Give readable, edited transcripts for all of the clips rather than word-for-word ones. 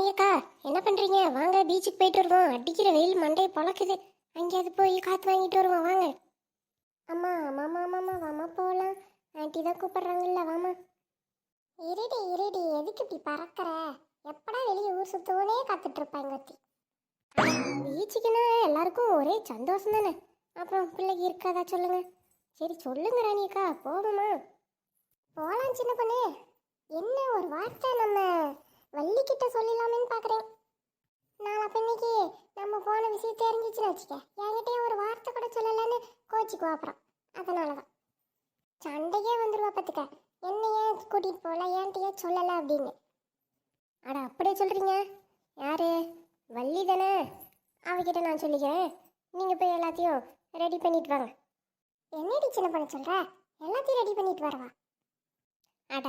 ராணியக்கா, என்ன பண்றீங்க? வாங்க பீச்சுக்கு போயிட்டு வருவோம். அடிக்கிற வெயில் மண்டையை பழக்குது. அங்கேயாவது போய் காத்து வாங்கிட்டு வருவோம் வாங்க. அம்மா மாமா மாமா வாமா போகலாம். ஆண்டி தான் கூப்பிடுறாங்கல்ல, வாமா. இருடி இருடி, எதுக்கு இப்படி பறக்கிற? எப்படா வெளியே ஊர் சுத்தவனே காத்துட்டு இருப்பாங்க ஒத்தி. பீச்சுக்குன்னா எல்லாருக்கும் ஒரே சந்தோஷம் தானே. அப்புறம் பிள்ளைக்கு இருக்காதா சொல்லுங்க. சரி சொல்லுங்க ராணியக்கா, போவோமா? போகலாம் சின்ன பொண்ணு. என்ன ஒரு வார்த்தை நம்ம வள்ளிக்கிட்ட சொல்லலாமேன்னு பார்க்குறேன். நாளை பின்னைக்கு நம்ம போன விஷயம் தெரிஞ்சிச்சுன்னு வச்சுக்க, என்கிட்டயே ஒரு வார்த்தை கூட சொல்லலான்னு கோச்சிக்குவா. அப்புறம் அதனால தான் சண்டையே வந்துடுவா பார்த்துக்க. என்ன ஏன் கூட்டிகிட்டு போகல, ஏன்ட்டையே சொல்லலை அப்படின்னு. அட அப்படியே சொல்கிறீங்க? யாரு? வள்ளி தானே. அவகிட்ட நான் சொல்லிக்கிறேன். நீங்கள் போய் எல்லாத்தையும் ரெடி பண்ணிட்டு வாங்க. என்னடி சின்ன பண்ண சொல்கிற? எல்லாத்தையும் ரெடி பண்ணிட்டு வரவா? அட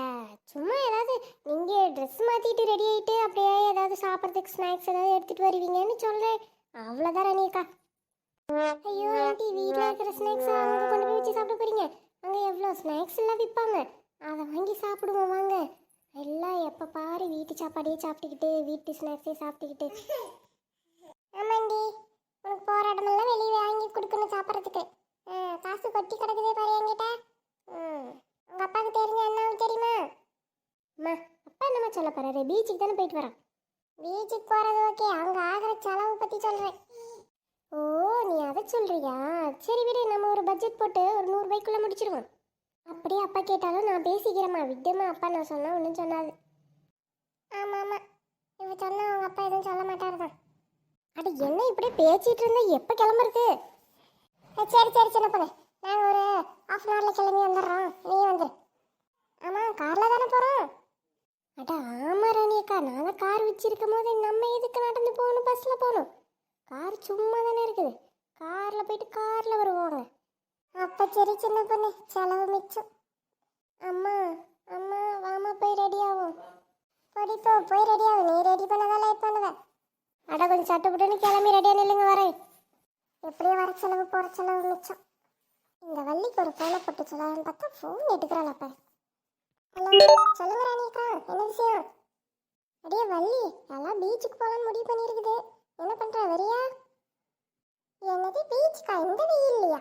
சும்மா ஏதாவது நீங்கள் ட்ரெஸ் மாற்றிட்டு ரெடி ஆகிட்டு அப்படியே ஏதாவது சாப்பிட்றதுக்கு ஸ்நாக்ஸ் ஏதாவது எடுத்துகிட்டு வருவீங்கன்னு சொல்கிறேன். அவ்வளோதான் ராணியக்கா. ஐயோ ஆண்டி, வீட்டில் இருக்கிற ஸ்நாக்ஸ் அங்கே கொண்டு போய் வச்சு சாப்பிட போகிறீங்க? அங்கே எவ்வளோ ஸ்நாக்ஸ் எல்லாம் விற்பாங்க, அதை வாங்கி சாப்பிடுவோம் வாங்க. எல்லாம் எப்போ பாரு வீட்டு சாப்பாடையே சாப்பிட்டுக்கிட்டு, வீட்டு ஸ்நாக்ஸே சாப்பிட்டுக்கிட்டு. ஆமாண்டி, உனக்கு போகிற இடமெல்லாம் வெளியே வாங்கி கொடுக்கணும் சாப்பிட்றதுக்கு. காசு கொட்டி கிடக்குதே பாரு என்கிட்ட. உங்கள் அப்பாவுக்கு தெரிஞ்ச அண்ணாவுக்கு தெரியுமா? அம்மா, அப்பா என்னம்மா சொல்ல போகிறாரு? பீச்சுக்கு தானே போயிட்டு வரோம். பீச்சுக்கு போகிறது ஓகே, அங்கே ஆகிற செலவு பற்றி சொல்கிறேன். ஓ, நீ அதை சொல்கிறியா? சரி விடு, நம்ம ஒரு பட்ஜெட் போட்டு ஒரு 100 ரூபாய்க்குள்ளே முடிச்சிடுவோம். அப்படியே அப்பா கேட்டாலும் நான் பேசிக்கிறேம்மா, விட்டுமா. அப்பா நான் சொன்னால் ஒன்றும் சொன்னாது. ஆமாம் ஆமாம், இவ சொன்னால் அவங்க அப்பா எதுவும் சொல்ல மாட்டாரு தான். அட என்ன இப்படியே பேசிகிட்டு இருந்தா எப்போ கிளம்புறது? சரி சரி சின்ன பொண்ணு, நாங்கள் ஒரு ½ கிளம்பி வந்துடுறோம், நீ வந்துடு. ஆமாம், காரில் தானே போகிறோம். அட ஆமாம் ராணியக்கா, நாங்கள் கார் வச்சிருக்கும் போது நம்ம எதுக்கு நடந்து போகணும், பஸ்ஸில் போகணும்? கார் சும்மா தானே இருக்குது, காரில் போயிட்டு காரில் வருவாங்க. அப்போ சரி சின்ன பொண்ணு, செலவு மிச்சம். அம்மா அம்மா வாமா போய் ரெடி ஆகும். பொடிப்போ போய் ரெடி ஆகும், நீ ரெடி பண்ணதால லேட் பண்ணுவேன். அட கொஞ்சம் சட்டுப்பட்டுன்னு கிளம்பி ரெடியாக நில்லுங்க, வரேன். எப்படியோ வர செலவு போகிற செலவு மிச்சம். இந்த வள்ளிக்கு ஒரு ஃபோனை போட்டு சொல்லலான்னு பார்த்தா ஃபோன் எடுக்கிறாள். அப்போ ஹலோ, சொல்லுங்க ராணிக்கா, என்ன விஷயம்? அடியே வள்ளி, எல்லாம் பீச்சுக்கு போகலான்னு முடிவு பண்ணியிருக்குது. என்ன பண்ணுற, வரியா? என்னது பீச்சுக்கா? இந்த வெயில் இல்லையா?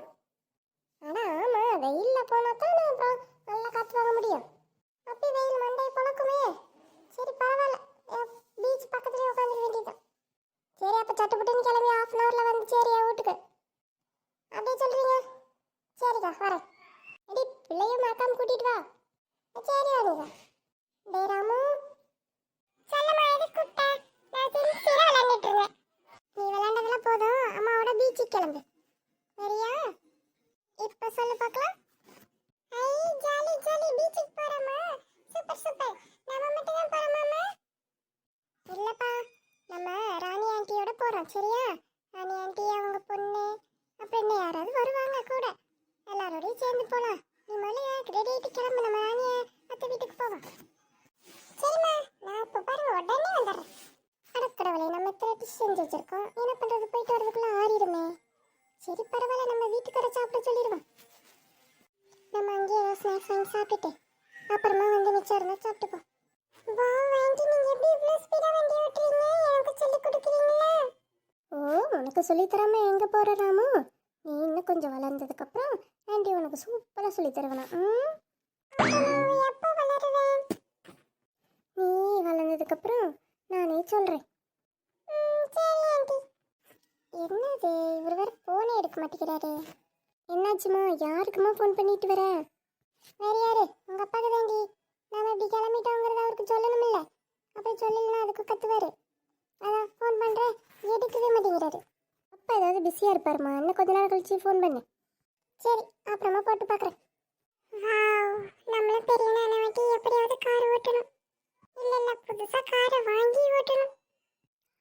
ஆனால் ஆமாம், வெயிலில் போனால் தான் நான் அப்புறம் நல்லா காற்று வாங்க முடியும். அப்படி வெயில் மண்டை பழக்குமே. சரி பரவாயில்ல, பீச் பக்கத்துலேயே உட்காந்துக்க வேண்டியதுதான். சரி அப்போ சட்டுப்பட்டுன்னு கிளம்பி ½ வந்து சரியா வீட்டுக்கு? அப்படியே சொல்கிறீங்க? சரிக்கா வரேன். அடி பிள்ளையும் மறக்காம கூட்டிகிட்டு வா. சரி வாங்க. டே ராமு, சொல்லம்மா, எது கூப்பிட்ட? நான் சின்ன விளையாண்டுட்டு இருந்தேன். நீ விளையாண்டதெல்லாம் போதும், அம்மாவோட பீச்சுக்கு கிளம்பு, சரியா? இப்போ சொல்லு பார்க்கலாம். ஐ ஜாலி ஜாலி, பீச்சுக்கு போகிறோமா? Super super. நம்ம மட்டும் தான் போகிறோமாம்மா? இல்லைப்பா, நம்ம ராணி ஆண்டியோட போகிறோம், சரியா? ராணி ஆண்டி, அவங்க பொண்ணு, அப்புறம் இன்னும் யாராவது வருவாங்க கூட. எல்லாரோடையும் சேர்ந்து போகலாம். நீ முதல்ல ரெடி ஆகிட்டு கிளம்பு, நம்ம ராணியை அத்தை வீட்டுக்கு போவோம். சரிம்மா, நான் இப்போ பாருங்க உடனே வந்துடுறேன். அடக்கடவுளே, நம்ம டிஷ் செஞ்சு வச்சிருக்கோம், என்ன பண்ணுறது, போயிட்டு வரதுக்குள்ளே ஆறிடுமே. சரி பரவாயில்ல, நம்ம வீட்டுக்கு வர சாப்பிட சொல்லிடுவோம். நம்ம அங்கேயே ஏதாவது ஸ்நாக்ஸ் வாங்கி சாப்பிட்டுட்டு அப்புறமா வந்து மிச்சம் இருந்தால் சாப்பிட்டுப்போம். வா ஆண்டி, நீங்கள் எப்படி இவ்வளோ ஸ்பீடாக வண்டி ஓட்டுறீங்க? எனக்கு சொல்லி கொடுக்குறீங்களா? ஓ, உனக்கு சொல்லித்தராம எங்கே போகிற ராமு? நீ இன்னும் கொஞ்சம் வளர்ந்ததுக்கப்புறம் ஆண்டி உனக்கு சூப்பராக சொல்லித்தருவேனா? எப்போ வளருவேன்? நீ வளர்ந்ததுக்கப்புறம் நானே சொல்கிறேன். சரி ஆண்டி. என்னது, இவர் வேறு ஃபோனே எடுக்க மாட்டேங்கிறாரு. என்னாச்சுமா? யாருக்குமா ஃபோன் பண்ணிட்டு வர? வேறு யாரு? உங்கள் அப்பாவுக்கு தாண்டி. நாம் இப்படி கிளம்பிட்டோங்கிறத அவருக்கு சொல்லணுமில்ல. அப்படி சொல்லலைன்னா அதுக்கு கத்துவார். அதான் ஃபோன் பண்ணுறேன், எடுக்கவே மாட்டேங்கிறாரு. அப்பா ஏதாவது பிஸியாக இருப்பாருமா, இன்னும் கொஞ்ச நேரம் கழிச்சு ஃபோன் பண்ணு. சரி, அப்புறமா போட்டு பார்க்குறேன். நம்மளும் பெரிய நானை வாட்டி எப்படியாவது கார் ஓட்டணும். இல்லை புதுசாக காரை வாங்கி ஓட்டணும்.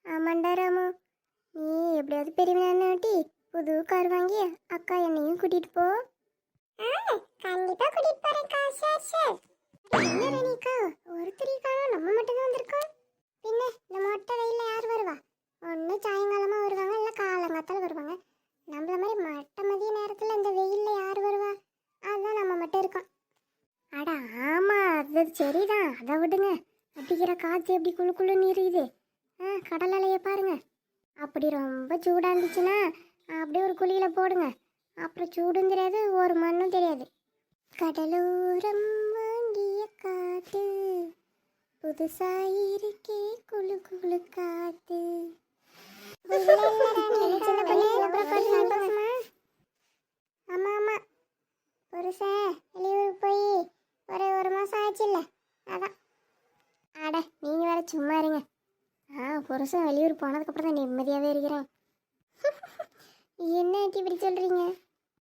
ஆமாண்டா ராமு, நீ எப்படியாவது பெரிய நானை வாட்டி புது கார் வாங்கி அக்கா என்னையும் கூட்டிகிட்டு போ. கண்டிப்பாக கூட்டிகிட்டு போகிறேன்க்கா. சார் என்ன ராணிக்கா, ஒருத்தரிக்காக நம்ம மட்டும்தான் வந்திருக்கோம். பின்ன இந்த மொட்டை வெயிலில் யார் வருவா? ஒன்று சாயங்காலமாக வருவாங்க, இல்லை காலங்காத்தால் வருவாங்க. நம்மள மாதிரி மட்ட மதிய நேரத்தில் இந்த வெயிலில் யார் வருவா? அதுதான் நம்ம மட்டும் இருக்கோம். அட ஆமாம், அது சரிதான், அதை விடுங்க. அடிக்கிற காற்று எப்படி குழு குழுன்னு இருக்குது. கடல் அலையை பாருங்க. அப்படி ரொம்ப சூடாக இருந்துச்சுன்னா அப்படியே ஒரு குழியில் போடுங்க. அப்புறம் சூடும் தெரியாது, ஒரு மண்ணும் தெரியாது. கடலோரம் வாங்கிய காத்து புதுசாயிருக்கே குளு குளு காத்து. ஆமா ஆமா, புருஷன் வெளியூருக்கு போய் ஒரு மாசம் ஆச்சுல்ல, அதான். அட நீங்க வேற சும்மா இருங்க. புருஷன் வெளியூர் போனதுக்கப்புறம் தான் நிம்மதியாகவே இருக்கிறேன். என்ன ஆண்டி இப்படி சொல்றீங்க?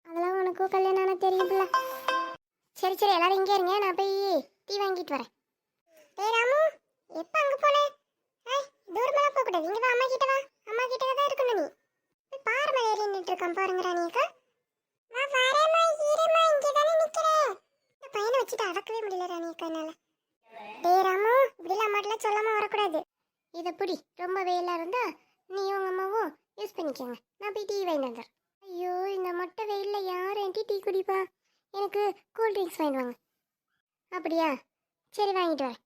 அதெல்லாம் உனக்கும் கல்யாணம் ஆனால் தெரியும்ல. சரி சரி, எல்லாரும் இங்கே இருங்க, நான் போய் டீ வாங்கிட்டு வரேன். ராமு, எப்போ அங்கே போனேன்? தூரமெல்லாம் போகக்கூடாது, இங்கே வா, அம்மா கிட்ட வா. அம்மா கிட்ட தான் இருக்கணும். நீ போய் பாரு, மேலே ஏறி நின்றுட்டு இருக்கான் பாருங்க ராணிக்கா. இந்த பையனை வச்சுட்டு அடக்கவே முடியல ராணிக்கா என்னால. ராமு, இப்படிலாம் அம்மாட்டெல்லாம் சொல்லாமல் வரக்கூடாது. இதை பிடி, ரொம்ப வெயிலாக இருந்தா நீ உங்க அம்மாவும் யூஸ் பண்ணிக்கோங்க. நான் போய் டீ வாங்கிட்டு வந்துடுறேன். ஐயோ, இந்த மொட்டை வெயிலில் யார் ஆண்டி டீ குடிப்பா? எனக்கு கூல் ட்ரிங்க்ஸ் வாங்கிட்டு வாங்க. அப்படியா, சரி வாங்கிட்டு வரேன்.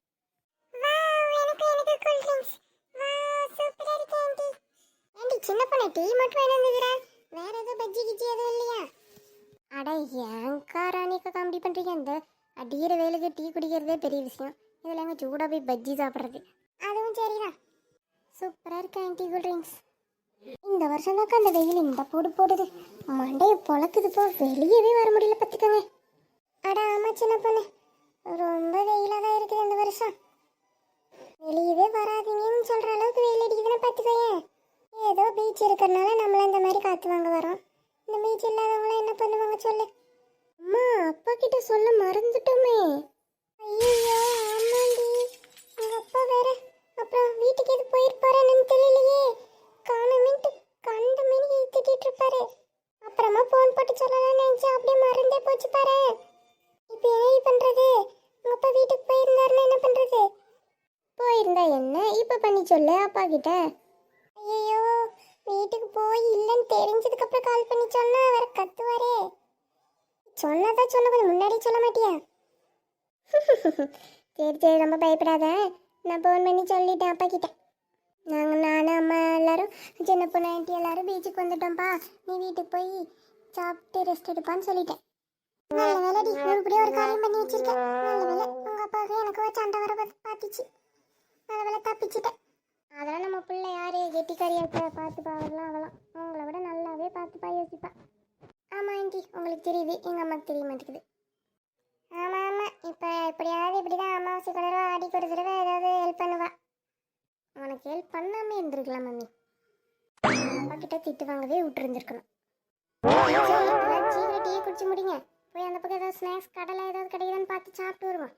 சின்ன பொண்ணு டீ மட்டும் வேணும், வேற எதுவும் பஜ்ஜி கிச்சி எதுவும் இல்லையா? அட ஏங்கா ராணிக்கா காமெடி பண்ணுறீங்க? இந்த அடிக்கிற வேலைக்கு டீ குடிக்கிறதே பெரிய விஷயம், இதில் எங்கள் சூடாக போய் பஜ்ஜி சாப்பிட்றது. அதுவும் சரிதான். சூப்பராக இருக்கு ஆண்டி கூல் ட்ரிங்க்ஸ். இந்த வருஷம் தாக்கா அந்த வெயில் இந்த போடு போடுது, மண்டையை பொழக்குது. போ, வெளியவே வர முடியல பார்த்துக்கோங்க. அட ஆமாம் சின்ன பொண்ணு, ரொம்ப வெயிலாக தான் இருக்குது இந்த வருஷம். வெளியவே வராதீங்கன்னு சொல்கிற அளவுக்கு வெயில் அடிக்குதுன்னு பார்த்துக்கோயேன். ஏதோ பீச் இருக்கிறனால நம்மள இந்த மாதிரி காற்று வாங்க வரோம். இந்த பீச் இல்லாதவங்களாம் என்ன பண்ணுவாங்க சொல்லு? அம்மா, அப்பா கிட்ட சொல்ல மறந்துட்டோமே. ஐயோ ஆமாண்டி, எங்கள் அப்பா வேற அப்புறம் வீட்டுக்கு எது போயிருப்பாருன்னு தெரியலையே. காணமின்ட்டு கண்ட மீனி திட்டிட்டு இருப்பாரு. அப்புறமா போன் போட்டு சொல்லலாம்னு நினைச்சா அப்படியே மறந்தே போச்சு பாரு. இப்போ என்ன பண்றது? உங்க அப்பா வீட்டுக்கு போயிருந்தாருன்னா என்ன பண்றது? போயிருந்தா என்ன இப்போ பண்ணி சொல்லு அப்பா கிட்ட. ஐயோ, வீட்டுக்கு போய் இல்லைன்னு தெரிஞ்சதுக்கு அப்புறம் கால் பண்ணி சொன்னா வேற கத்துவாரே. சொன்னதான் சொன்ன, கொஞ்சம் முன்னாடி சொல்ல மாட்டியா? சரி சரி, ரொம்ப பயப்படாத, நான் ஃபோன் பண்ணி சொல்லிட்டேன் அப்பா கிட்ட. நானும் அம்மா எல்லாரும் சின்ன பொண்ணு ஆண்டி எல்லாரும் பீச்சுக்கு வந்துட்டோம்ப்பா, நீ வீட்டுக்கு போய் சாப்பிட்டு ரெஸ்ட் எடுப்பான்னு சொல்லிட்டேன். நல்ல வேலைடி, உருப்படியே ஒரு காரியம் பண்ணி வச்சிருக்கேன். நல்ல வேலை, உங்கள் அப்பாவுக்கு எனக்கு சண்டை வர பார்த்துச்சு. நல்ல வேலை தப்பிச்சிட்டேன். அதெல்லாம் நம்ம பிள்ளை யாரு கெட்டிக்காரியாக பார்த்துப்பா, அவரெல்லாம் அவளாம் உங்களை விட நல்லாவே பார்த்துப்பா, யோசிப்பா. ஆமாம் ஆண்டி, உங்களுக்கு தெரியுது, எங்கள் அம்மாவுக்கு தெரிய மாட்டேங்குது. ஆமாம் ஆமாம், இப்போ எப்படியாவது இப்படி தான் அமாவாசை கலரோ ஆடிக்கு ஒரு தடவை ஏதாவது ஹெல்ப் பண்ணுவா. உனக்கு ஹெல்ப் பண்ணாமே இருந்திருக்கலாம் மம்மி. அப்பா கிட்ட திட்டு வாங்கவே விட்டுருந்துருக்கணும். சீக்கிரம் டீ குடிச்சு முடிங்க, போய் அந்த பக்கம் ஏதாவது ஸ்நாக்ஸ் கடலை ஏதாவது கிடைக்குதான்னு பார்த்து சாப்பிட்டு வருவோம்.